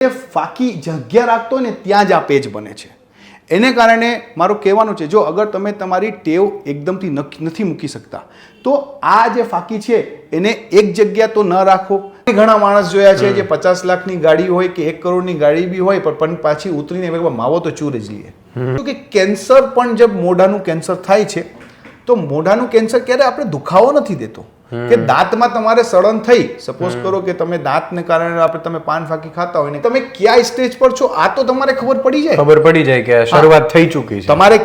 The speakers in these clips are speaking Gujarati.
ફાકી જગ્યા રાખતો હોય ને ત્યાં જ આ પેજ બને છે. એને કારણે મારું કહેવાનું છે, જો અગર તમે તમારી ટેવ એકદમથી નથી મૂકી શકતા તો આ જે ફાકી છે એને એક જગ્યા તો ન રાખો. ઘણા માણસ જોયા છે જે 50 લાખની ગાડી હોય કે 1 કરોડની ગાડી બી હોય પણ પાછી ઉતરીને માવો તો ચૂર જ લઈએ. કે કેન્સર પણ જબ મોઢાનું કેન્સર થાય છે તો મોઢાનું કેન્સર ક્યારે આપણે દુખાવો નથી દેતો કે દાંતમાં તમારે સડન થઈ, સપોઝ કરો કે તમે દાંતને કારણે તમે પાન ફાકી ખાતા હોય ને તમે ક્યાં સ્ટેજ પર છો આ તો તમારે ખબર પડી જાય કે શરૂઆત થઈ ચૂકી છે. તમારે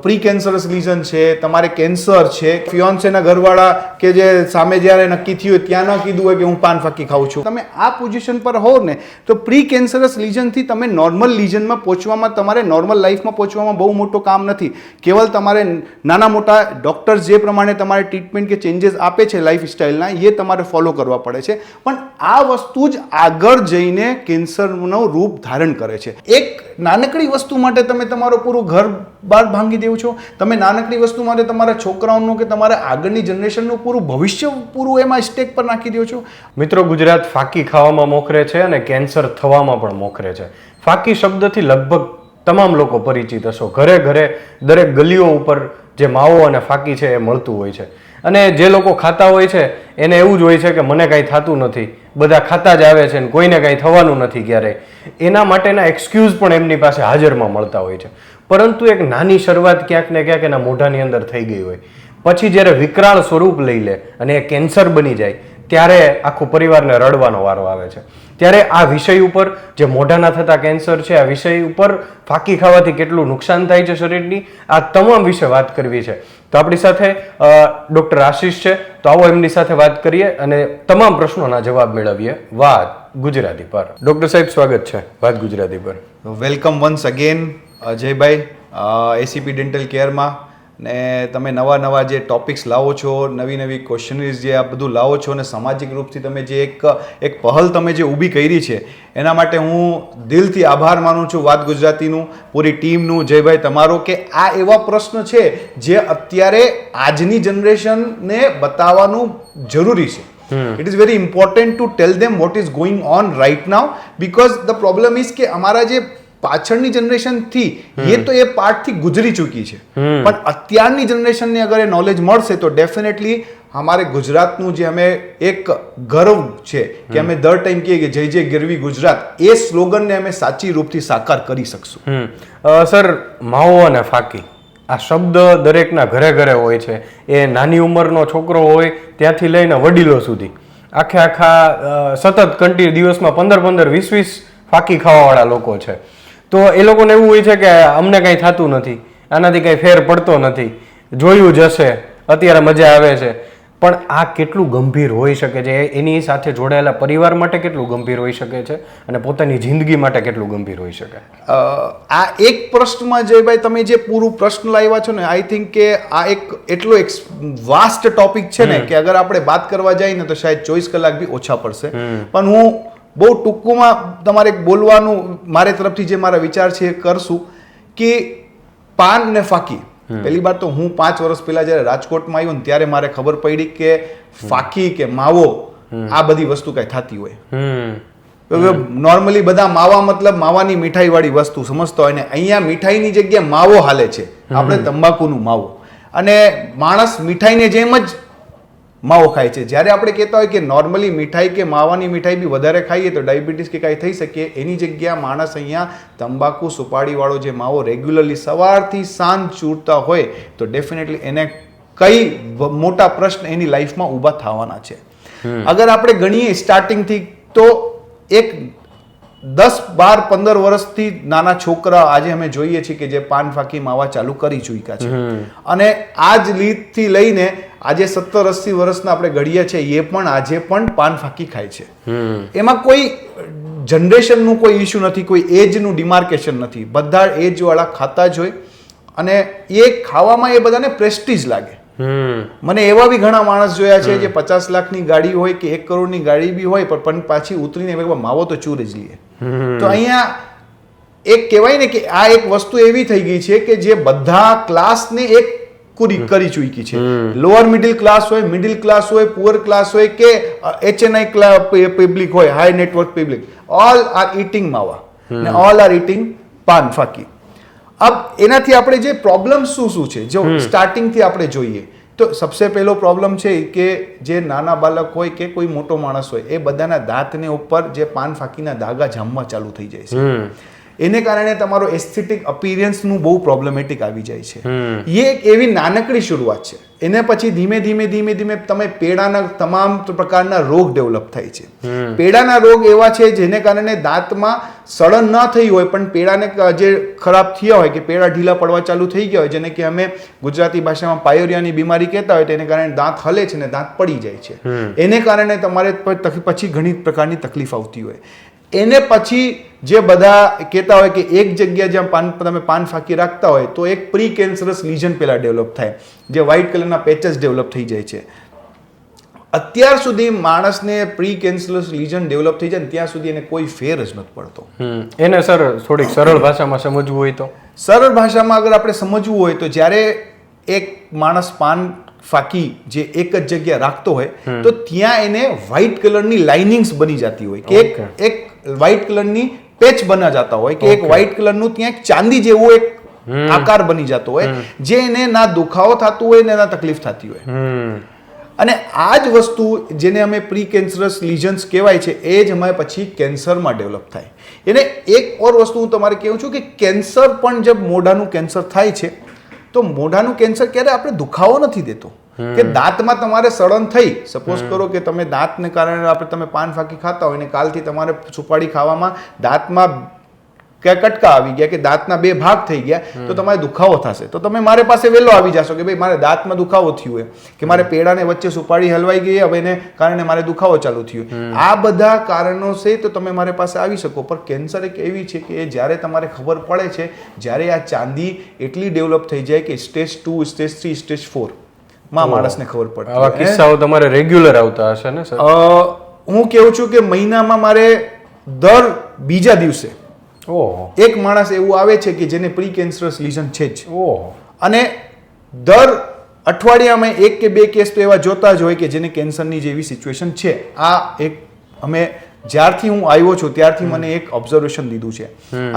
પ્રી કેન્સરસ લીઝન છે, તમારે કેન્સર છે, ફિયોન્સેના ઘરવાળા કે જે સામે જ્યારે નક્કી થયું હોય ત્યાં ન કીધું હોય કે હું પાન ફાકી ખાઉં છું, તમે આ પોઝિશન પર હો ને તો પ્રી કેન્સરસ લીઝનથી તમે નોર્મલ લીઝનમાં પહોંચવામાં, તમારે નોર્મલ લાઈફમાં પહોંચવામાં બહુ મોટું કામ નથી. કેવલ તમારે નાના મોટા ડોક્ટર્સ જે પ્રમાણે તમારે ટ્રીટમેન્ટ કે ચેન્જીસ આપે છે લાઈફસ્ટાઈલના એ તમારે ફોલો કરવા પડે છે, પણ આ વસ્તુ જ આગળ જઈને કેન્સરનું રૂપ ધારણ કરે છે. એક નાનકડી વસ્તુ માટે તમે તમારું પૂરું ઘર બાર ભાંગી દેવો છો, તમે નાનકડી વસ્તુ માટે તમારા છોકરાઓનું કે તમારા આગળની જનરેશનનું પૂરું ભવિષ્ય પૂરું એમાં સ્ટેક પર નાખી દો છો. મિત્રો, ગુજરાત ફાકી ખાવામાં મોખરે છે અને કેન્સર થવામાં પણ મોખરે છે. ફાકી શબ્દથી લગભગ તમામ લોકો પરિચિત હશો. ઘરે ઘરે દરેક ગલીઓ ઉપર જે માવો અને ફાકી છે એ મળતું હોય છે અને જે લોકો ખાતા હોય છે એને એવું જ હોય છે કે મને કાંઈ થતું નથી, બધા ખાતા જ આવે છે ને કોઈને કાંઈ થવાનું નથી ક્યારેય. એના માટેના એક્સક્યુઝ પણ એમની પાસે હાજરમાં મળતા હોય છે. પરંતુ એક નાની શરૂઆત ક્યાંક ને ક્યાંક એના મોઢાની અંદર થઈ ગઈ હોય, પછી જ્યારે વિકરાળ સ્વરૂપ લઈ લે અને એ કેન્સર બની જાય ત્યારે આખું પરિવારને રડવાનો વારો આવે છે. ત્યારે આ વિષય ઉપર, જે મોઢાના થતા કેન્સર છે, આ વિષય ઉપર ફાકી ખાવાથી કેટલું નુકસાન થાય છે શરીરની, આ તમામ વિશે વાત કરવી છે. તો આપણી સાથે ડૉક્ટર આશીષ છે, તો આવો એમની સાથે વાત કરીએ અને તમામ પ્રશ્નોના જવાબ મેળવીએ વાત ગુજરાતી પર. ડૉક્ટર સાહેબ, સ્વાગત છે વાત ગુજરાતી પર. Welcome once again Ajaybhai ACP dental કેરમાં. ને તમે નવા જે ટોપિક્સ લાવો છો, નવી ક્વેશ્ચનરીઝ જે આ બધું લાવો છો અને સામાજિક રૂપથી તમે જે એક પહેલ તમે જે ઊભી કરી છે એના માટે હું દિલથી આભાર માનું છું વાત ગુજરાતીનું, પૂરી ટીમનું, જયભાઈ તમારો, કે આ એવા પ્રશ્ન છે જે અત્યારે આજની જનરેશનને બતાવવાનું જરૂરી છે. It is very important to tell them what is going on right now because the problem is કે અમારા જે પાછળની જનરેશન થી એ પાર્ટથી ગુજરી ચૂકી છે, પણ અત્યારની જનરેશનને અગર એ નોલેજ મળશે તો ડેફિનેટલી અમારે ગુજરાતનું જે અમે એક ગર્વ છે કે અમે દર ટાઈમ કહીએ કે જય જય ગરવી ગુજરાત, એ સ્લોગનને અમે સાચી રૂપથી સાકાર કરી શકશું. સર, માવો અને ફાકી આ શબ્દ દરેકના ઘરે ઘરે હોય છે. એ નાની ઉંમરનો છોકરો હોય ત્યાંથી લઈને વડીલો સુધી આખા સતત કન્ટિન્યુ દિવસમાં 15-20 ફાકી ખાવાવાળા લોકો છે. તો એ લોકોને એવું હોય છે કે અમને કાંઈ થતું નથી, આનાથી કાંઈ ફેર પડતો નથી, જોયું જશે, અત્યારે મજા આવે છે. પણ આ કેટલું ગંભીર હોઈ શકે છે, એની સાથે જોડાયેલા પરિવાર માટે કેટલું ગંભીર હોઈ શકે છે અને પોતાની જિંદગી માટે કેટલું ગંભીર હોઈ શકે? આ એક પ્રશ્નમાં જયભાઈ તમે જે પૂરું પ્રશ્ન લાવ્યા છો ને, આઈ થિંક કે આ એટલો એક વાસ્ટ ટોપિક છે ને કે અગર આપણે વાત કરવા જઈએ ને તો શાયદ 24 કલાક બી ઓછા પડશે. પણ હું બહુ ટૂંકમાં તમારે બોલવાનું મારે તરફથી જે મારા વિચાર છે એ કરશું કે પાન ને ફાકી. પહેલી વાત તો હું 5 વર્ષ પહેલા જ્યારે રાજકોટમાં આવ્યો ને ત્યારે મારે ખબર પડી કે ફાકી કે માવો આ બધી વસ્તુ કઈ થતી હોય. નોર્મલી બધા માવા મતલબ માવાની મીઠાઈ વાળી વસ્તુ સમજતો હોય ને અહીંયા મીઠાઈની જગ્યાએ માવો હાલે છે, આપણે તંબાકુનું માવો, અને માણસ મીઠાઈને જેમ જ માવો ખાય છે. જ્યારે આપણે કહેતા હોય કે નોર્મલી મીઠાઈ કે માવાની મીઠાઈ બી વધારે ખાઈએ તો ડાયાબિટીસ કે કાંઈ થઈ શકે, એની જગ્યા માણસ અહીંયા તંબાકુ સુપારીવાળો જે માવો રેગ્યુલરલી સવારથી સાંજ ચૂરતા હોય તો ડેફિનેટલી એને કઈ મોટા પ્રશ્ન એની લાઈફમાં ઊભા થવાના છે. અગર આપણે ગણીએ સ્ટાર્ટિંગથી તો એક 10-12-15 વર્ષથી નાના છોકરા આજે અમે જોઈએ છીએ કે જે પાન ફાકી માવા ચાલુ કરી ચૂક્યા છે, અને આ જ લીધથી લઈને આજે 70-80 વર્ષના આપણે ઘડીએ છે એ પણ આજે પણ પાન ફાકી ખાય છે. એમાં કોઈ જનરેશનનું કોઈ ઇશ્યુ નથી, કોઈ એજનું ડિમાર્કેશન નથી, બધા એજવાળા ખાતા જ હોય અને એ ખાવામાં એ બધાને પ્રેસ્ટીજ લાગે. મને એવા બી ઘણા માણસ જોયા છે જે 50 લાખની ગાડી હોય કે 1 કરોડની ગાડી બી હોય પણ પાછી ઉતરીને માવો તો ચૂર જ લઈએ. તો અહીંયા એક કહેવાય ને કે આ એક વસ્તુ એવી થઈ ગઈ છે કે જે બધા ક્લાસને એક કરી ચૂકી છે. લોઅર મિડિલ ક્લાસ હોય, મિડિલ ક્લાસ હોય, પુઅર ક્લાસ હોય કે HNI પબ્લિક હોય, high network public, all are eating માવા ને ઓલ આર ઇટિંગ પાન ફાકી. અબ એનાથી આપણે જે પ્રોબ્લેમ શું છે, જો સ્ટાર્ટિંગથી આપણે જોઈએ તો સબસે પહેલો પ્રોબ્લેમ છે કે જે નાના બાળક હોય કે કોઈ મોટો માણસ હોય, એ બધાના દાંતને ઉપર જે પાન ફાકીના ધાગા જામવા ચાલુ થઈ જાય છે. એને કારણે તમારો એસ્થેટિક અપિયરન્સનું બહુ પ્રોબ્લેમેટિક આવી જાય છે. એ એક એવી નાનકડી શરૂઆત છે. એને પછી ધીમે ધીમે તમે પેડાના તમામ પ્રકારના રોગ ડેવલપ થાય છે. પેડાના રોગ એવા છે જેને કારણે દાંતમાં સડન ન થઈ હોય પણ પેડાને જે ખરાબ થયા હોય કે પેડા ઢીલા પડવા ચાલુ થઈ ગયા હોય, જેને કે અમે ગુજરાતી ભાષામાં પાયોરિયાની બીમારી કહેતા હોય, તેને કારણે દાંત હલે છે ને દાંત પડી જાય છે. એને કારણે તમારે પછી ઘણી પ્રકારની તકલીફ આવતી હોય. એને પછી જે બધા કહેતા હોય કે એક જગ્યા જ્યાં તમે પાન ફાંકી રાખતા હોય તો એક પ્રી કેન્સરસ લીઝન પહેલા ડેવલપ થાય, જે વ્હાઇટ કલરના પેચસ ડેવલપ થઈ જાય છે. અત્યાર સુધી માણસને પ્રી કેન્સરસ લીઝન ડેવલપ થઈ જાય ત્યાં સુધી એને કોઈ ફેર જ નથી પડતો. એને સર થોડીક સરળ ભાષામાં સમજવું હોય તો? સરળ ભાષામાં અગર આપણે સમજવું હોય તો જ્યારે એક માણસ પાન ફાકી જે એક જ જગ્યા રાખતો હોય તો ત્યાં એને વ્હાઇટ કલરની લાઇનિંગ્સ બની જતી હોય કે એક વ્હાઇટ કલરની પેચ બના જતા હોય કે એક વ્હાઇટ કલરનું ત્યાં એક ચાંદી જેવો એક આકાર બની જતો હોય, જે એને ના દુખાવો થતું હોય ને ના તકલીફ થતી હોય. અને આ જ વસ્તુ જેને અમે પ્રી કેન્સરસ લીઝન્સ કહેવાય છે એ જ અમે પછી કેન્સરમાં ડેવલપ થાય. એને એક ઓર વસ્તુ હું તમારે કહું છું કે કેન્સર પણ જબ મોઢાનું કેન્સર થાય છે તો મોઢાનું કેન્સર ક્યારે આપણે દુખાવો નથી દેતો કે દાંતમાં તમારે સડન થઈ, સપોઝ કરો કે તમે દાંતને કારણે આપણે તમે પાન ફાંકી ખાતા હોય ને કાલથી તમારે સુપારી ખાવામાં દાંતમાં કે કટકા આવી ગયા કે દાંતના બે ભાગ થઈ ગયા તો તમારે દુખાવો થશે, તો તમે મારે પાસે વહેલો આવી જશો કે ભાઈ મારે દાંતમાં દુખાવો થયો હોય કે મારે પેડાને વચ્ચે સુપારી હલવાઈ ગઈ, હવે એને કારણે મારે દુખાવો ચાલુ થયો. આ બધા કારણો છે તો તમે મારી પાસે આવી શકો. પણ કેન્સર એક એવી છે કે જ્યારે તમારે ખબર પડે છે, જ્યારે આ ચાંદી એટલી ડેવલપ થઈ જાય કે સ્ટેજ 2, સ્ટેજ 3, સ્ટેજ 4 માં માણસને ખબર પડે. આવા કિસ્સાઓ તમારે રેગ્યુલર આવતા હશે ને સર? હું કેવું છું કે મહિનામાં મારે દર બીજા દિવસે એક માણસ એવું આવે છે કે જેને પ્રી કેન્સરસ લીઝન છે જ. અને દર અઠવાડિયામાં એક કે બે કેસ તો એવા જોતા જ હોય કે જેને કેન્સરની જેવી સિચ્યુએશન છે. આ એક અમે જ્યારથી હું આવ્યો છું ત્યારથી મને એક ઓબ્ઝર્વેશન લીધું છે.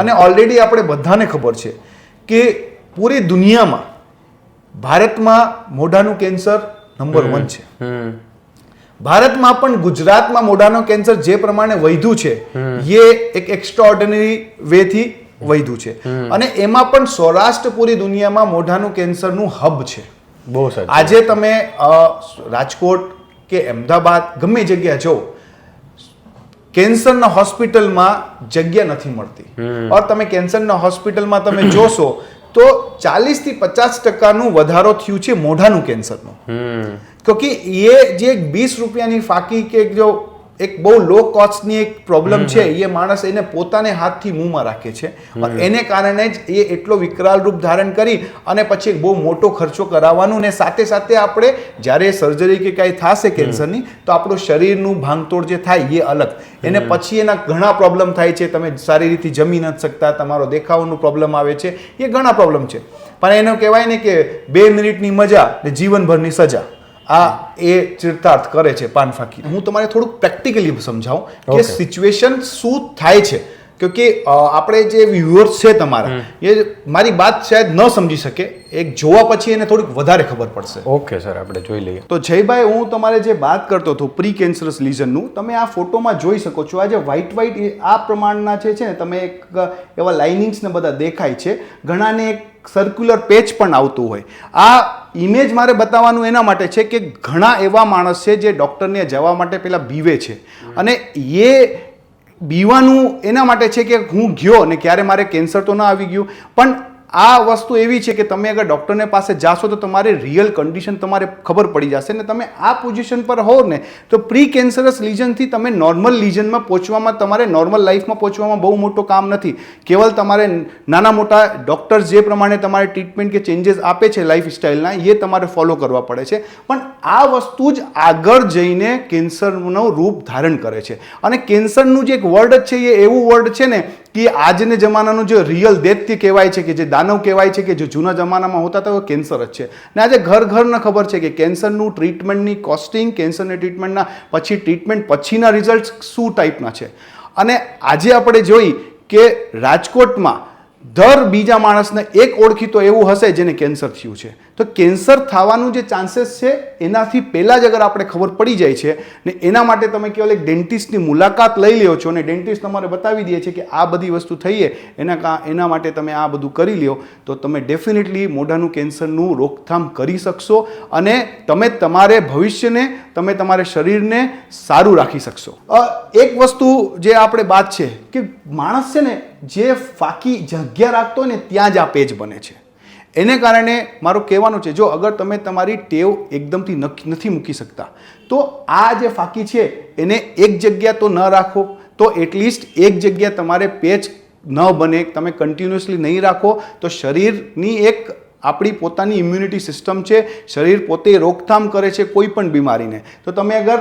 અને ઓલરેડી આપણે બધાને ખબર છે કે પૂરી દુનિયામાં ભારતમાં મોઢાનું કેન્સર નંબર 1 છે. ભારતમાં પણ ગુજરાતમાં મોઢાનું કેન્સર જે પ્રમાણે વધ્યું છે એ એક એક્સ્ટ્રાઓર્ડિનરી વેથી વધ્યું છે. અને એમાં પણ સૌરાષ્ટ્ર પૂરી દુનિયામાં મોઢાનું કેન્સરનું હબ છે. બહુ સારું. આજે તમે રાજકોટ કે અમદાવાદ ગમે જગ્યા જાઓ, કેન્સરના હોસ્પિટલમાં જગ્યા નથી મળતી. ઓર તમે કેન્સરના હોસ્પિટલમાં તમે જોશો તો 40 થી 50% વધારો થયું છે મોઢાનું કેન્સરનું. ક્યોંકि એ જે 20 રૂપિયાની ફાકી કે જો એક બહુ લો કોસ્ટની એક પ્રોબ્લેમ છે, એ માણસ એને પોતાને હાથથી મુંહમાં રાખે છે. એને કારણે જ એ એટલો વિકરાળ રૂપ ધારણ કરી અને પછી એક બહુ મોટો ખર્ચો કરાવવાનું, ને સાથે સાથે આપણે જ્યારે સર્જરી કે કાંઈ થશે કેન્સરની તો આપણું શરીરનું ભાંગતોડ જે થાય એ અલગ. એને પછી એના ઘણા પ્રોબ્લેમ થાય છે. તમે સારી રીતે જમી નથી શકતા, તમારો દેખાવાનું પ્રોબ્લેમ આવે છે, એ ઘણા પ્રોબ્લેમ છે. પણ એનો કહેવાય ને કે 2 મિનિટની મજા ને જીવનભરની સજા, આ એ ચિરતાર્થ કરે છે પાન ફાંકી. હું તમારે થોડુંક પ્રેક્ટિકલી સમજાવું કે સિચ્યુએશન શું થાય છે. કે આપણે જે વ્યુઅર્સ છે તમારા, એ મારી વાત શાયદ ન સમજી શકે, એક જોવા પછી એને થોડીક વધારે ખબર પડશે. ઓકે સર, આપણે જોઈ લઈએ. તો જયભાઈ, હું તમારે જે વાત કરતો હતો પ્રી કેન્સરસ લીઝનનું, તમે આ ફોટોમાં જોઈ શકો છો. આ જે વ્હાઇટ આ પ્રમાણના છે ને, તમે એક એવા લાઇનિંગ્સ ને બધા દેખાય છે. ઘણાને એક સર્ક્યુલર પેચ પણ આવતું હોય. આ ઇમેજ મારે બતાવવાનું એના માટે છે કે ઘણા એવા માણસ છે જે ડૉક્ટરને જવા માટે પહેલાં બીવે છે, અને એ બીવાનું એના માટે છે કે હું ગયો ને ક્યારે મારે કેન્સર તો ના આવી ગયું. પણ આ વસ્તુ એવી છે કે તમે અગર ડૉક્ટરને પાસે જાશો તો તમારે રિયલ કન્ડિશન તમારે ખબર પડી જશે. ને તમે આ પોઝિશન પર હો ને તો પ્રી કેન્સરસ લીઝનથી તમે નોર્મલ લીઝનમાં પહોંચવામાં, તમારે નોર્મલ લાઈફમાં પહોંચવામાં બહુ મોટું કામ નથી. કેવલ તમારે નાના મોટા ડૉક્ટર્સ જે પ્રમાણે તમારે ટ્રીટમેન્ટ કે ચેન્જીસ આપે છે લાઈફસ્ટાઈલના, એ તમારે ફોલો કરવા પડે છે. પણ આ વસ્તુ જ આગળ જઈને કેન્સરનું રૂપ ધારણ કરે છે. અને કેન્સરનું જે એક વર્ડ છે એ એવું વર્ડ છે ને કે આજને જમાનાનું જે રિયલ દૈત્ય કહેવાય છે, કે જે દાનવ કહેવાય છે, કે જે જૂના જમાનામાં હોતા હતા, એ કેન્સર જ છે. ને આજે ઘર ઘરને ખબર છે કે કેન્સરનું ટ્રીટમેન્ટની કોસ્ટિંગ, કેન્સરની ટ્રીટમેન્ટના પછી ટ્રીટમેન્ટ પછીના રિઝલ્ટ શું ટાઈપના છે. અને આજે આપણે જોઈ કે રાજકોટમાં દર બીજા માણસને એક ઓળખીતો એવું હશે જેને કેન્સર થયું છે. તો કેન્સર થવાનું જે ચાન્સીસ છે એનાથી પહેલાં જ અગર આપણે ખબર પડી જાય છે ને એના માટે તમે કેવલ એક ડેન્ટિસ્ટની મુલાકાત લઈ લ્યો છો અને ડેન્ટિસ્ટ તમારે બતાવી દે છે કે આ બધી વસ્તુ થઈએ એના માટે તમે આ બધું કરી લ્યો, તો તમે ડેફિનેટલી મોઢાનું કેન્સરનું રોકથામ કરી શકશો અને તમે તમારે ભવિષ્યને, તમે તમારા શરીરને સારું રાખી શકશો. એક વસ્તુ જે આપણે વાત છે કે માણસ છે ને જે ફાકી જગ્યા રાખતો હોય ને ત્યાં જ આ પેજ બને છે. એને કારણે મારું કહેવાનું છે, જો અગર તમે તમારી ટેવ એકદમથી નથી મૂકી શકતા તો આ જે ફાકી છે એને એક જગ્યા તો ન રાખો, તો એટલીસ્ટ એક જગ્યા તમારે પેચ ન બને, તમે કન્ટિન્યુઅસલી નહીં રાખો તો શરીરની એક આપણી પોતાની ઇમ્યુનિટી સિસ્ટમ છે, શરીર પોતે રોકથામ કરે છે કોઈ પણ બીમારીને. તો તમે અગર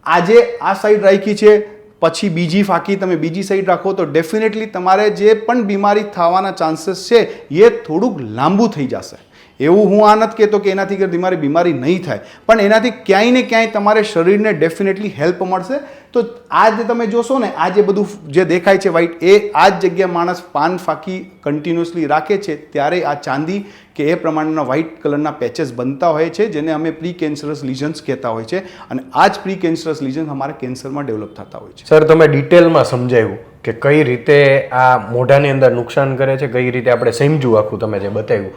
આજે આ સાઈડ રાખી છે પછી બીજી ફાકી તમે બીજી સાઈડ રાખો તો ડેફિનેટલી તમારે જે પણ બીમારી થવાના ચાન્સીસ છે એ થોડુંક લાંબુ થઈ જશે. એવું હું આ નથી કહેતો કે એનાથી તમારી બીમારી નહીં થાય, પણ એનાથી ક્યાંય ને ક્યાંય તમારે શરીરને ડેફિનેટલી હેલ્પ મળશે. તો આ જે તમે જોશો ને આ જે બધું જે દેખાય છે વ્હાઈટ, એ આ જ જગ્યા માણસ પાન ફાકી કન્ટિન્યુઅસલી રાખે છે ત્યારે આ ચાંદી કે એ પ્રમાણના વ્હાઇટ કલરના પેચેસ બનતા હોય છે જેને અમે પ્રી કેન્સરસ લિઝન્સ કહેતા હોય છે. અને આ જ પ્રી કેન્સરસ લિઝન્સ અમારા કેન્સરમાં ડેવલપ થતા હોય છે. સર, તમે ડિટેલમાં સમજાવ્યું કે કઈ રીતે આ મોઢાની અંદર નુકસાન કરે છે, કઈ રીતે આપણે સમજવું આખું તમે જે બતાવ્યું.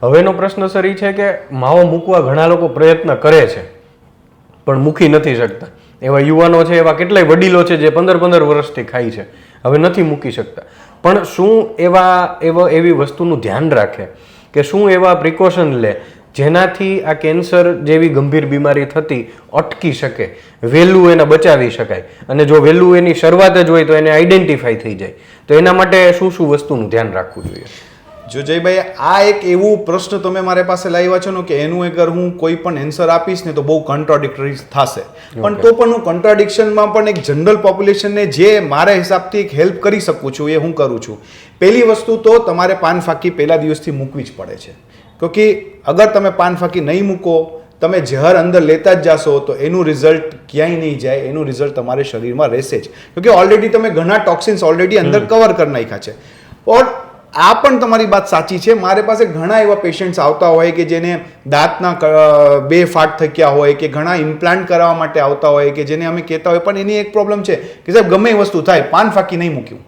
હવેનો પ્રશ્ન સર એ છે કે માવો મૂકવા ઘણા લોકો પ્રયત્ન કરે છે પણ મૂકી નથી શકતા. એવા યુવાનો છે, એવા કેટલાય વડીલો છે જે 15 વર્ષથી ખાય છે, હવે નથી મૂકી શકતા. પણ શું એવી વસ્તુનું ધ્યાન રાખે કે શું એવા પ્રિકોશન લે જેનાથી આ કેન્સર જેવી ગંભીર બીમારી થતી અટકી શકે, વહેલું એને બચાવી શકાય, અને જો વહેલું એની શરૂઆત જ હોય તો એને આઈડેન્ટિફાઈ થઈ જાય, તો એના માટે શું શું વસ્તુનું ધ્યાન રાખવું જોઈએ? જો જયભાઈ, આ એક એવું પ્રશ્ન તમે મારી પાસે લાવ્યા છો ને કે એનું અગર હું કોઈ પણ એન્સર આપીશ ને તો બહુ કોન્ટ્રાડિક્ટરી થશે, પણ તો પણ હું કોન્ટ્રાડિક્શનમાં પણ એક જનરલ પોપ્યુલેશનને જે મારા હિસાબથી એક હેલ્પ કરી શકું છું એ હું કરું છું. પહેલી વસ્તુ તો તમારે પાન ફાકી પહેલા દિવસથી મૂકવી જ પડે છે, ક્યોંકિ અગર તમે પાન ફાકી નહીં મૂકો, તમે ઝેર અંદર લેતા જ જાશો તો એનું રિઝલ્ટ ક્યાંય નહીં જાય, એનું રિઝલ્ટ તમારે શરીરમાં રહેશે જ, ક્યોંકિ ઓલરેડી તમે ઘણા ટોક્સિન્સ ઓલરેડી અંદર કવર કરી નાખ્યા છે. ઓર આ પણ તમારી વાત સાચી છે, મારી પાસે ઘણા એવા પેશન્ટ્સ આવતા હોય કે જેને દાંતના 2 ફાટ થક્યા હોય કે ઘણા ઇમ્પ્લાન્ટ કરાવવા માટે આવતા હોય કે જેને અમે કહેતા હોય, પણ એની એક પ્રોબ્લેમ છે કે સાહેબ ગમે એ વસ્તુ થાય પાન ફાકી નહીં મૂક્યું.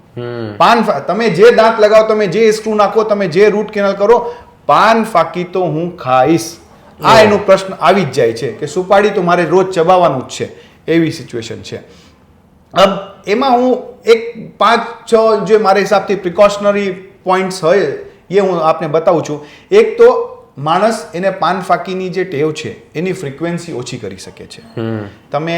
તમે જે દાંત લગાવો, તમે જે સ્ક્રૂ નાખો, તમે જે રૂટ કેનાલ કરો, પાન ફાકી તો હું ખાઈશ, આ એનો પ્રશ્ન આવી જ જાય છે કે સુપાડી તો મારે રોજ ચબાવવાનું જ છે, એવી સિચ્યુએશન છે. એમાં હું એક 5-6 જે મારા હિસાબથી પ્રિકોશનરી પોઈન્ટ્સ હોય એ હું આપને બતાવું છું. એક તો માણસ એને પાન ફાકીની જે ટેવ છે એની ફ્રીક્વન્સી ઓછી કરી શકે છે. તમે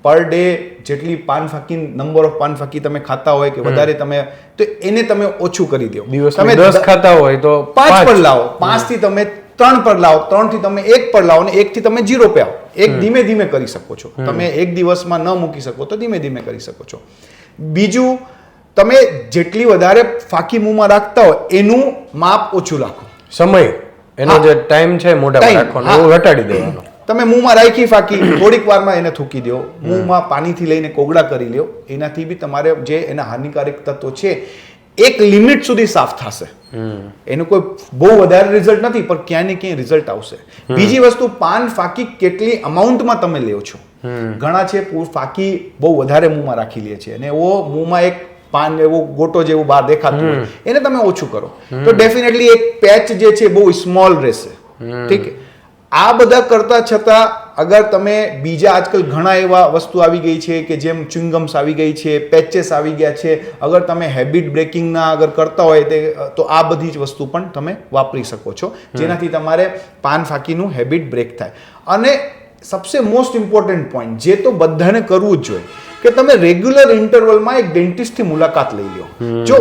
પર ડે જેટલી પાન ફાકી નંબર ઓફ પાન ફાકી તમે ખાતા હોય કે વધારે તમે, તો એને તમે ઓછું કરી દો. તમે 10 ખાતા હોય તો 5 પર લાવો, 5 થી તમે 3 પર લાવો, 3 થી તમે 1 પર લાવો, અને 1 થી તમે 0 પર આવો. એક ધીમે ધીમે કરી શકો છો. તમે એક દિવસમાં ન મૂકી શકો તો ધીમે ધીમે કરી શકો છો. બીજું, તમે જેટલી વધારે ફાકી મોંમાં રાખતા હોય એનું માપ ઓછું રાખો. સમય, એનો જે ટાઈમ છે મોઢામાં રાખવાનો એ ઘટાડી દેવાનો. તમે મોંમાં રાખી ફાકી થોડીક વારમાં એને થૂકી દો, મોંમાં પાણીથી લઈને કોગળા કરી લ્યો, એનાથી બી તમારે જે એના હાનિકારક તત્વો છે એક લિમિટ સુધી સાફ થશે. એનું કોઈ બહુ વધારે રિઝલ્ટ નથી પણ ક્યાંય ને ક્યાંય રિઝલ્ટ આવશે. બીજી વસ્તુ, પાન ફાકી કેટલી અમાઉન્ટમાં તમે લ્યો છો. ઘણા છે ફાકી બહુ વધારે મોંમાં રાખી લે છે અને એવો મોંમાં એક પાન એવો ગોટો જેવું બહાર દેખાતું હોય, એને તમે ઓછું કરો તો ડેફિનેટલી એક પેચ જે છે બહુ સ્મોલ રહેશે. ઠીક, આ બધા કરતા છતાં અગર તમે બીજા આજકાલ ઘણા એવા વસ્તુ આવી ગઈ છે કે જેમ ચ્યુઇંગમ્સ આવી ગઈ છે, પેચેસ આવી ગયા છે, અગર તમે હેબિટ બ્રેકિંગના અગર કરતા હોય તો આ બધી જ વસ્તુ પણ તમે વાપરી શકો છો જેનાથી તમારે પાન ફાકીનું હેબિટ બ્રેક થાય. અને સબસે મોસ્ટ ઇમ્પોર્ટન્ટ પોઈન્ટ જે તો બધાને કરવું જ જોઈએ કે તમે રેગ્યુલર ઇન્ટરવલમાં એક ડેન્ટિસ્ટથી મુલાકાત લઈ લો. જો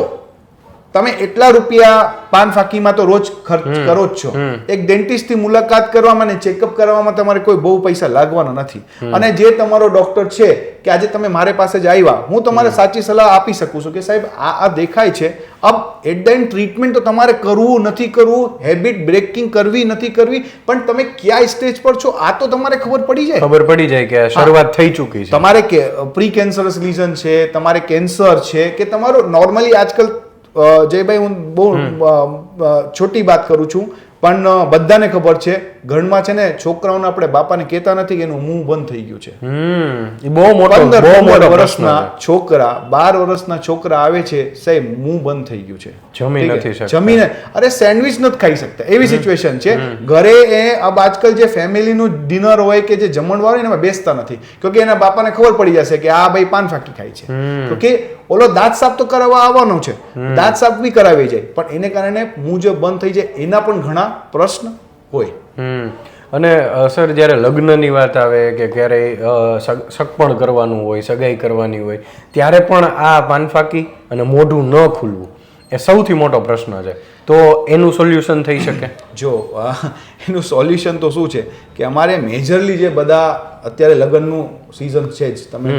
તમે એટલા રૂપિયા પાન ફાકીમાં તો રોજ ખર્ચ કરો જ છો. એક ડેન્ટિસ્ટ થી મુલાકાત કરવામાં ને ચેકઅપ કરવામાં તમારે કોઈ બહુ પૈસા લાગવાના નથી. અને જે તમારો ડોક્ટર છે કે આજે તમે મારે પાસે જ આવ્યા, હું તમારે સાચી સલાહ આપી શકું છું કે સાહેબ આ દેખાય છે. અબ એટ ધ એન્ડ ટ્રીટમેન્ટ તો તમારે કરવું નથી કરવું, હેબિટ બ્રેકિંગ કરવી નથી કરવી, પણ તમે ક્યાં સ્ટેજ પર છો આ તો તમારે ખબર પડી જાય કે શરૂઆત થઈ ચૂકી છે. તમારે કે પ્રી કેન્સરસ લીઝન છે, તમારે કેન્સર છે કે તમારો નોર્મલી આજકાલ જયભાઈ હું બહુ છોટી વાત કરું છું પણ બધાને ખબર છે ઘરમાં છે ને છોકરાઓને આપણે બાપાને કહેતા નથી કે એનું મુંહ બંધ થઈ ગયું છે. બહુ મોટો 15 વર્ષના છોકરા 12 વર્ષના છોકરા આવે છે સાહેબ મુંહ બંધ થઈ ગયું છે, જમી નથી શકતા, જમીને અરે સેન્ડવિચ નથી ખાઈ શકતા એવી સિચ્યુએશન છે. ઘરે એ અબ આજકાલ જે ફેમિલીનું ડિનર હોય કે જે જમણવાર હોય ને એમાં બેસતા નથી કે એના બાપાને ખબર પડી જશે કે આ ભાઈ પાન ફાકી ખાય છે. કે ઓલો દાંત સાફ તો કરાવવા આવવાનો છે, દાંત સાફ બી કરાવી જાય પણ એને કારણે મુંહ જો બંધ થઈ જાય એના પણ ઘણા પ્રશ્ન હોય. અને સર જ્યારે લગ્નની વાત આવે કે ક્યારેય સગપણ કરવાનું હોય, સગાઈ કરવાની હોય, ત્યારે પણ આ પાનફાકી અને મોઢું ન ખુલવું એ સૌથી મોટો પ્રશ્ન છે. તો એનું સોલ્યુશન થઈ શકે? જો એનું સોલ્યુશન તો શું છે કે અમારે મેજરલી જે બધા અત્યારે લગ્નનું સિઝન છે જ, તમે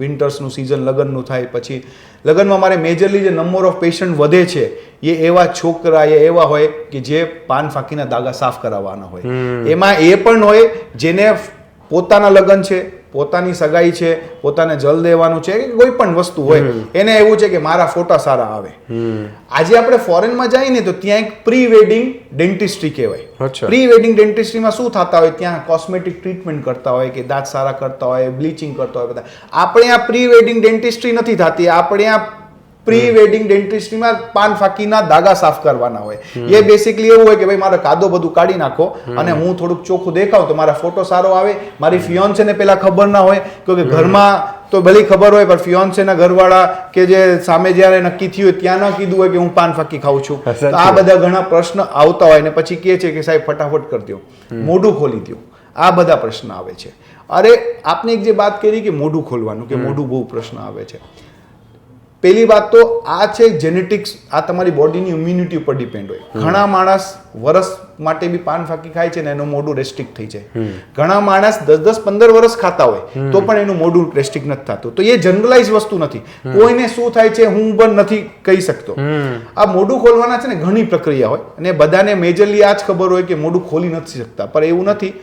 વિન્ટર્સનું સિઝન લગ્નનું થાય પછી લગ્નમાં અમારે મેજરલી જે નંબર ઓફ પેશન્ટ વધે છે એ એવા છોકરા એ એવા હોય કે જે પાન ફાકીના દાગા સાફ કરાવવાના હોય. એમાં એ પણ હોય જેને પોતાના લગ્ન છે, પોતાની સગાઈ છે, પોતાને જલ દેવાનું છે કે કોઈ પણ વસ્તુ હોય, એને એવું છે કે મારા ફોટા સારા આવે. આજે આપણે ફોરેનમાં જઈએ ને તો ત્યાં એક પ્રી વેડિંગ ડેન્ટિસ્ટ્રી કહેવાય. પ્રી વેડિંગ ડેન્ટિસ્ટ્રીમાં શું થતા હોય, ત્યાં કોસ્મેટિક ટ્રીટમેન્ટ કરતા હોય કે દાંત સારા કરતા હોય, બ્લીચિંગ કરતા હોય બધા. આપણે આ પ્રી વેડિંગ ડેન્ટિસ્ટ્રી નથી થતી, આપણે આ પ્રી વેડિંગ ડેન્ટિસ્ટ્રીમાં પાન ફાકીના દાગા સાફ કરવાના હોય. એ બેસિકલી એવું હોય કે ભાઈ મારે કાદો બધું કાઢી નાખો અને હું થોડુંક ચોખ્ખું દેખાઉં તો મારા ફોટો સારો આવે. મારી ફિયોન્સેને પેલા ખબર ના હોય કે ઘરમાં તો ભલે ખબર હોય પણ ફિયોન્સેના ઘરવાળા કે જે સામે જ્યારે નક્કી થયું હોય ત્યાં ન કીધું હોય કે હું પાન ફાકી ખાઉં છું. તો આ બધા ઘણા પ્રશ્ન આવતા હોય ને પછી કહે છે કે સાહેબ ફટાફટ કરી દો, મોઢું ખોલી દો. આ બધા પ્રશ્ન આવે છે. અરે આપને એક જે વાત કરી કે મોઢું ખોલવાનું કે મોઢું બહુ પ્રશ્ન આવે છે. પહેલી વાત તો આ છે જેનેટિક્સ, આ તમારી બોડીની ઇમ્યુનિટી ઉપર ડિપેન્ડ હોય. ઘણા માણસ વર્ષ માટે બી પાન ફાકી ખાય છે ને એનું મોઢું રેસ્ટ્રિક્ટ થઈ જાય. ઘણા માણસ 10-15 વર્ષ ખાતા હોય તો પણ એનું મોઢું રેસ્ટ્રિક્ટ નથી થતું. તો એ જનરલાઇઝ વસ્તુ નથી, કોઈને શું થાય છે હું પણ નથી કહી શકતો. આ મોઢું ખોલવાના છે ને ઘણી પ્રક્રિયા હોય અને બધાને મેજરલી આ જ ખબર હોય કે મોઢું ખોલી નથી શકતા, પણ એવું નથી.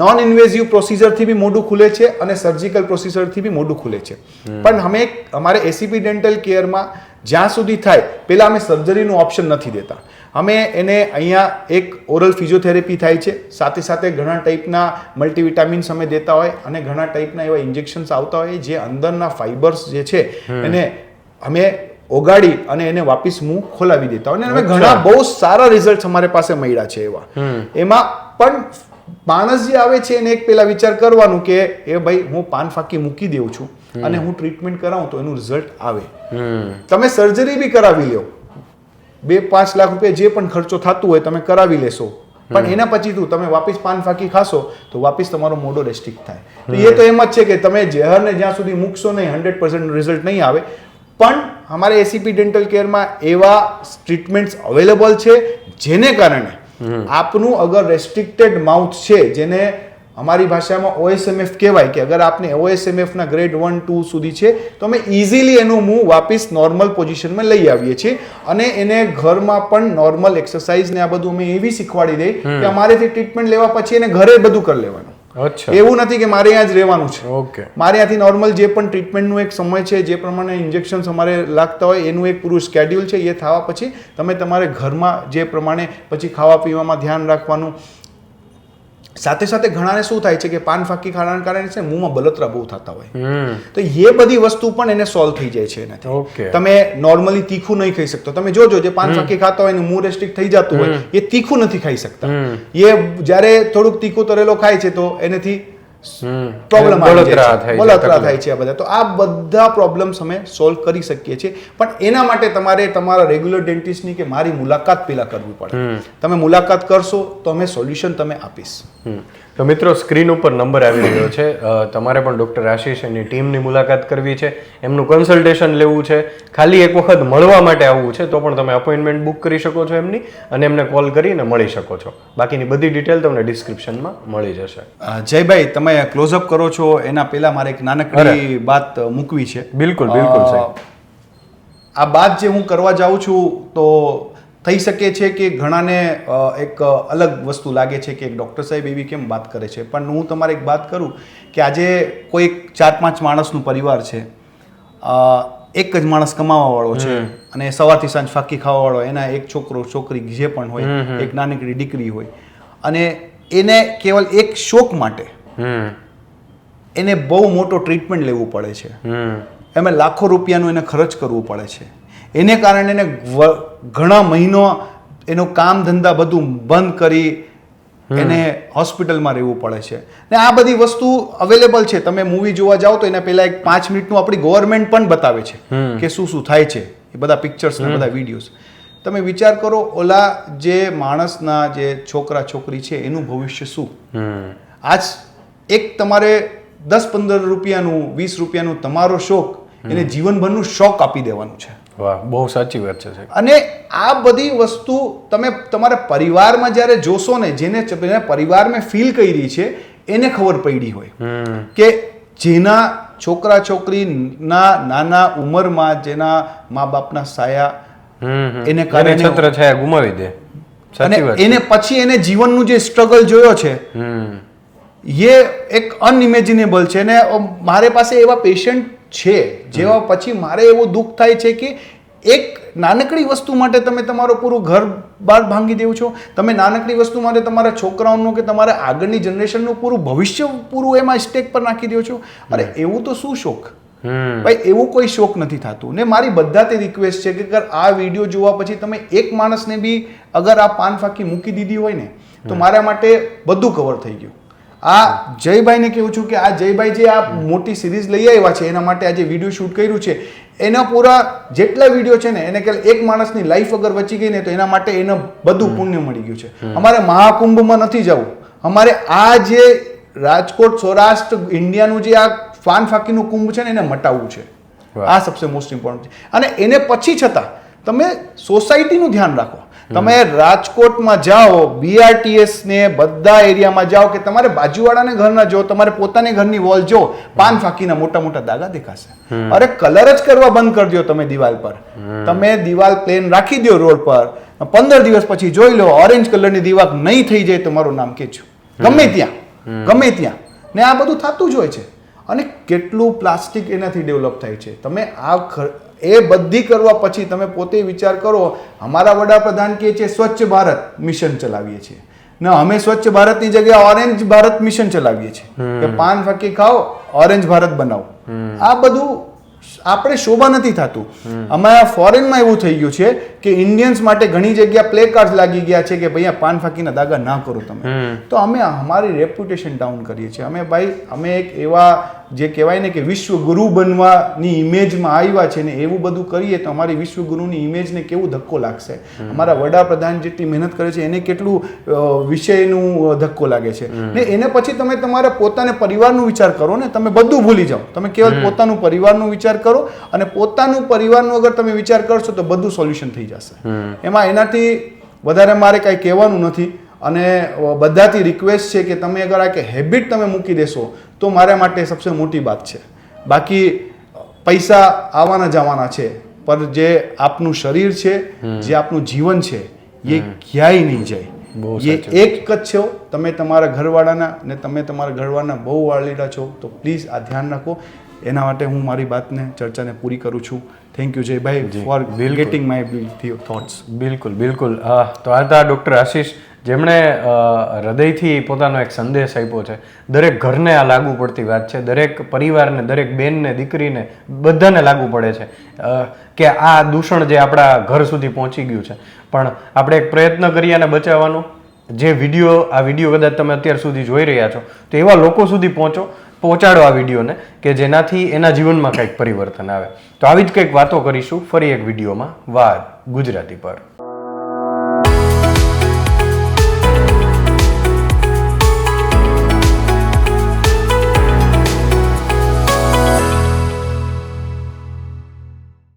નોન ઇન્વેઝિવ પ્રોસિજરથી બી મોઢું ખુલે છે અને સર્જિકલ પ્રોસિજરથી બી મોઢું ખુલે છે. પણ અમારે એસીપી ડેન્ટલ કેરમાં જ્યાં સુધી થાય પહેલાં અમે સર્જરીનું ઓપ્શન નથી દેતા. અમે એને અહીંયા એક ઓરલ ફિઝિયોથેરેપી થાય છે, સાથે સાથે ઘણા ટાઈપના મલ્ટીવિટામિન્સ અમે દેતા હોય અને ઘણા ટાઈપના એવા ઇન્જેક્શન્સ આવતા હોય જે અંદરના ફાઈબર્સ જે છે એને અમે ઓગાડી અને એને વાપસ મું ખોલાવી દેતા હોય. અને અમે ઘણા બહુ સારા રિઝલ્ટ અમારી પાસે મળ્યા છે એવા. એમાં પણ માણસ જે આવે છે એને એક પેલા વિચાર કરવાનું કે એ ભાઈ હું પાન ફાકી મૂકી દઉં છું અને હું ટ્રીટમેન્ટ કરાવું તો એનું રિઝલ્ટ આવે. તમે સર્જરી બી કરાવી લો, 2-5 લાખ રૂપિયા જે પણ ખર્ચો થતું હોય તમે કરાવી લેશો, પણ એના પછી તમે વાપસ પાન ફાકી ખાશો તો વાપસ તમારો મોઢો રેસ્ટ્રિક્ટ થાય. તો એ તો એમ જ છે કે તમે ઝેરને જ્યાં સુધી મૂકશો નહીં 100% રિઝલ્ટ નહીં આવે. પણ અમારે એસીપી ડેન્ટલ કેરમાં એવા ટ્રીટમેન્ટ્સ અવેલેબલ છે જેને કારણે આપનું અગર રેસ્ટ્રિક્ટેડ માઉથ છે, જેને અમારી ભાષામાં OSMF કહેવાય કે અગર આપને OSMF ના ગ્રેડ 1-2 સુધી છે તો અમે ઇઝીલી એનું મું વાપસ નોર્મલ પોઝિશનમાં લઈ આવીએ છીએ અને એને ઘરમાં પણ નોર્મલ એક્સરસાઇઝ ને આ બધું અમે એવી શીખવાડી દઈએ કે અમારેથી ટ્રીટમેન્ટ લેવા પછી એને ઘરે બધું કરી લેવાનું. એવું નથી કે મારે અહીંયા જ રહેવાનું છે. મારે અહીંયાથી નોર્મલ જે પણ ટ્રીટમેન્ટનું એક સમય છે, જે પ્રમાણે ઇન્જેક્શન્સ અમારે લાગતા હોય એનું એક પૂરું સ્કેડ્યુલ છે. એ થવા પછી તમે તમારે ઘરમાં જે પ્રમાણે પછી ખાવા પીવામાં ધ્યાન રાખવાનું. સાથે સાથે ઘણાને શું થાય છે કે પાન ફાકી ખાવાના કારણે છે મોંમાં બળતરા બહુ થતા હોય, તો એ બધી વસ્તુ પણ એને સોલ્વ થઈ જાય છે એનાથી. તમે નોર્મલી તીખું નહીં ખાઈ શકતો. તમે જોજો જે પાન ફાકી ખાતા હોય એનું મોં રેસ્ટ્રિક્ટ થઈ જતું હોય એ તીખું નથી ખાઈ શકતા. એ જ્યારે થોડુંક તીખું તરેલો ખાય છે તો એનાથી પ્રોબ્લેમ બળતરા થાય છે આ બધા. તો આ બધા પ્રોબ્લેમ્સ અમે સોલ્વ કરી શકીએ છીએ, પણ એના માટે તમારે તમારા રેગ્યુલર ડેન્ટિસ્ટની કે મારી મુલાકાત પેલા કરવી પડે. તમે મુલાકાત કરશો તો અમે સોલ્યુશન તમે આપીશ. તો મિત્રો, સ્ક્રીન ઉપર નંબર આવી રહ્યો છે, તમારે પણ ડૉક્ટર આશીષ એની ટીમની મુલાકાત કરવી છે, એમનું કન્સલ્ટેશન લેવું છે, ખાલી એક વખત મળવા માટે આવવું છે, તો પણ તમે અપોઇન્ટમેન્ટ બુક કરી શકો છો એમની, અને એમને કોલ કરીને મળી શકો છો. બાકીની બધી ડિટેલ તમને ડિસ્ક્રિપ્શનમાં મળી જશે. જયભાઈ, તમે ક્લોઝઅપ કરો છો એના પહેલા મારે એક નાનકડી વાત મૂકવી છે. બિલકુલ સાહેબ. આ વાત જે હું કરવા જાઉં છું તો થઈ શકે છે કે ઘણાને એક અલગ વસ્તુ લાગે છે કે એક ડૉક્ટર સાહેબ એવી કેમ વાત કરે છે, પણ હું તમારે એક વાત કરું કે આજે કોઈ 4-5 માણસનું પરિવાર છે, એક જ માણસ કમાવાવાળો છે અને સવારથી સાંજ ફાકી ખાવાવાળો, એના એક છોકરો છોકરી જે પણ હોય, એક નાનકડી દીકરી હોય, અને એને કેવલ એક શોક માટે એને બહુ મોટો ટ્રીટમેન્ટ લેવું પડે છે, એમાં લાખો રૂપિયાનું એને ખર્ચ કરવું પડે છે. એને કારણે એને ઘણા મહિનો એનું કામ ધંધા બધું બંધ કરી એને હોસ્પિટલમાં રહેવું પડે છે. ને આ બધી વસ્તુ અવેલેબલ છે. તમે મૂવી જોવા જાઓ તો એના પહેલા એક 5 મિનિટનું આપણી ગવર્મેન્ટ પણ બતાવે છે કે શું શું થાય છે, એ બધા પિક્ચર્સ ને બધા વિડીયોઝ. તમે વિચાર કરો, ઓલા જે માણસના જે છોકરા છોકરી છે એનું ભવિષ્ય શું? આજ એક તમારે 10-15 રૂપિયાનું 20 રૂપિયાનું તમારો શોખ એને જીવનભરનું શોખ આપી દેવાનું છે. વાહ, બહુ સાચી વાત છે. અને આ બધી વસ્તુ તમે તમારા પરિવારમાં જ્યારે જોશો ને, જેને પરિવારમાં ફીલ કરી છે એને ખબર પડી હોય કે જેના છોકરા છોકરીના નાના ઉંમરમાં જેના મા બાપના સાયા એને કારણે છત્રછાયા ગુમાવી દે, અને એને પછી એને જીવનનું જે સ્ટ્રગલ જોયો છે એ એક અનઇમેજિનેબલ છે. ને મારે પાસે એવા પેશન્ટ છે જેવા પછી મારે એવું દુઃખ થાય છે કે એક નાનકડી વસ્તુ માટે તમે તમારું પૂરું ઘર બાર ભાંગી દેવો છો, તમે નાનકડી વસ્તુ માટે તમારા છોકરાઓનું કે તમારા આગળની જનરેશનનું પૂરું ભવિષ્ય પૂરું એમાં સ્ટેક પર નાખી દો છો. અરે એવું તો શું શોખ ભાઈ? એવું કોઈ શોખ નથી થતું. ને મારી બધાથી રિક્વેસ્ટ છે કે આ વિડીયો જોવા પછી તમે એક માણસને બી અગર આ પાન ફાંકી મૂકી દીધી હોય ને તો મારા માટે બધું કવર થઈ ગયું. આ જયભાઈને કેવું છું કે આ જયભાઈ જે આ મોટી સિરીઝ લઈ આવ્યા છે એના માટે આજે વિડીયો શૂટ કર્યું છે, એના પૂરા જેટલા વિડીયો છે ને એને કે એક માણસની લાઈફ અગર બચી ગઈ ને તો એના માટે એને બધું પુણ્ય મળી ગયું છે. અમારે મહાકુંભમાં નથી જવું, અમારે આ જે રાજકોટ સૌરાષ્ટ્ર ઇન્ડિયાનું જે આ પાન ફાકીનું કુંભ છે ને એને મટાવવું છે. આ સબસે મોસ્ટ ઇમ્પોર્ટન્ટ છે. અને એને પછી છતાં તમે સોસાયટીનું ધ્યાન રાખો. તમે રાજકોટમાં જાઓ, BRTS ને બધા એરિયામાં જાઓ કે તમારે બાજુવાળાને ઘરના જો, તમારે પોતાની ઘરની વોલ જો, પાન ફાકીના મોટા મોટા દાગા દેખાશે. અરે કલર જ કરવા બંધ કરી દો તમે દિવાલ પર. તમે દિવાલ પ્લેન રાખી દો રોડ પર, 15 દિવસ પછી જોઈ લો ઓરેન્જ કલરની દિવાલ નહીં થઈ જાય તમારું નામ કેજો ગમે ત્યાં. ને આ બધું થતું જ હોય છે. અને કેટલું પ્લાસ્ટિક એનાથી ડેવલપ થાય છે. તમે એ બધી કરવા પછી તમે પોતે વિચાર કરો. અમારા વડાપ્રધાન કહે છે સ્વચ્છ ભારત મિશન ચલાવીએ છીએ ને અમે સ્વચ્છ ભારતની જગ્યાએ ઓરેન્જ ભારત મિશન ચલાવીએ છીએ કે પાન ફાકી ખાઓ, ઓરેન્જ ભારત બનાવો. આ બધું આપણે શોભા નથી થતું. અમારા ફોરેનમાં એવું થઈ ગયું છે કે ઇન્ડિયન્સ માટે ઘણી જગ્યા પ્લે કાર્ડ લાગી ગયા છે કે ભાઈ પાન ફાકીના દાગા ના કરો તમે. તો અમે અમારી રેપ્યુટેશન ડાઉન કરીએ છીએ. અમે એક એવા જે કહેવાય ને કે વિશ્વગુરુ બનવાની ઇમેજમાં આવ્યા છે ને એવું બધું કરીએ તો અમારી વિશ્વગુરુની ઇમેજને કેવું ધક્કો લાગશે. અમારા વડાપ્રધાન જેટલી મહેનત કરે છે એને કેટલું વિષયનું ધક્કો લાગે છે. ને એને પછી તમે તમારા પોતાના પરિવારનું વિચાર કરો ને, તમે બધું ભૂલી જાઓ. તમે કેવલ પોતાનું પરિવારનું વિચાર કરો, અને પોતાનું પરિવારનું અગર તમે વિચાર કરશો તો બધું સોલ્યુશન થઈ જશે. એમાં એનાથી વધારે મારે કાંઈ કહેવાનું નથી. અને બધાથી રિક્વેસ્ટ છે કે તમે અગર આ કે હેબિટ તમે મૂકી દેશો તો મારા માટે સબસે મોટી વાત છે. બાકી પૈસા આવવાના જવાના છે, પણ જે આપનું શરીર છે, જે આપનું જીવન છે એ ક્યાંય નહીં જાય. એ એક જ છો. તમે તમારા ઘરવાળાના ને તમે તમારા ઘરવાળાના બહુ વાળીડા છો, તો પ્લીઝ આ ધ્યાન રાખો. એના માટે હું મારી વાતને ચર્ચાને પૂરી કરું છું. થેન્ક યુ જયભાઈ ફોર ગેટિંગ માય થોટ્સ. બિલકુલ. તો આ હતા ડૉક્ટર આશીષ, જેમણે હૃદયથી પોતાનો એક સંદેશ આપ્યો છે. દરેક ઘરને આ લાગુ પડતી વાત છે, દરેક પરિવારને, દરેક બેનને, દીકરીને, બધાને લાગુ પડે છે કે આ દૂષણ જે આપણા ઘર સુધી પહોંચી ગયું છે, પણ આપણે એક પ્રયત્ન કરીએ અને બચાવવાનો, જે આ વિડીયો કદાચ તમે અત્યાર સુધી જોઈ રહ્યા છો તો એવા લોકો સુધી પહોંચાડો આ વિડીયોને કે જેનાથી એના જીવનમાં કંઈક પરિવર્તન આવે. તો આવી જ કંઈક વાતો કરીશું ફરી એક વિડીયોમાં વાત ગુજરાતી પર.